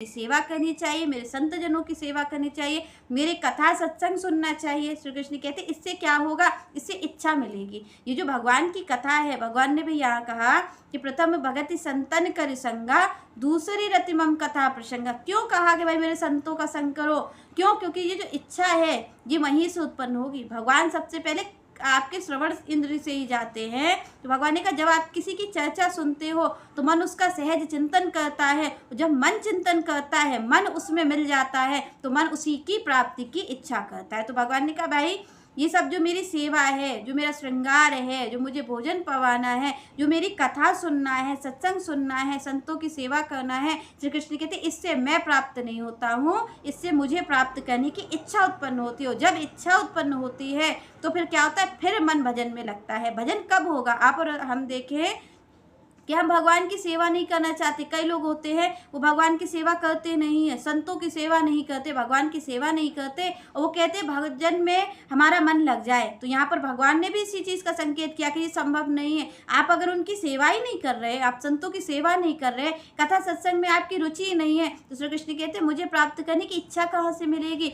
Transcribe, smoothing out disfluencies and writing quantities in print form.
सेवा करनी चाहिए, मेरे संत जनों की सेवा करनी चाहिए, मेरे कथा सत्संग सुनना चाहिए। श्री कृष्ण कहते इससे क्या होगा, इससे इच्छा मिलेगी। ये जो भगवान की कथा है, भगवान ने भी यहाँ कहा कि प्रथम भगति संतन कर संगा, दूसरी रति मम कथा प्रसंगा। क्यों कहा कि भाई मेरे संतों का संग करो? क्यों? क्योंकि ये जो इच्छा है ये वहीं से उत्पन्न होगी। भगवान सबसे पहले आपके श्रवण इंद्र से ही जाते हैं। तो भगवान ने कहा जब आप किसी की चर्चा सुनते हो तो मन उसका सहज चिंतन करता है। जब मन चिंतन करता है, मन उसमें मिल जाता है, तो मन उसी की प्राप्ति की इच्छा करता है। तो भगवान ने कहा भाई ये सब जो मेरी सेवा है, जो मेरा श्रृंगार है, जो मुझे भोजन पवाना है, जो मेरी कथा सुनना है, सत्संग सुनना है, संतों की सेवा करना है, श्री कृष्ण कहते इससे मैं प्राप्त नहीं होता हूँ, इससे मुझे प्राप्त करने की इच्छा उत्पन्न होती हो। जब इच्छा उत्पन्न होती है तो फिर क्या होता है, फिर मन भजन में लगता है। भजन कब होगा? आप और हम देखें कि हम भगवान की सेवा नहीं करना चाहते। कई लोग होते हैं वो भगवान की सेवा करते नहीं है, संतों की सेवा नहीं करते, भगवान की सेवा नहीं करते, और वो कहते भजन में हमारा मन लग जाए। तो यहाँ पर भगवान ने भी इसी चीज़ का संकेत किया कि ये संभव नहीं है। आप अगर उनकी सेवा ही नहीं कर रहे, आप संतों की सेवा नहीं कर रहे, कथा सत्संग में आपकी रुचि ही नहीं है, तो श्री कृष्ण कहते मुझे प्राप्त करने की इच्छा कहाँ से मिलेगी?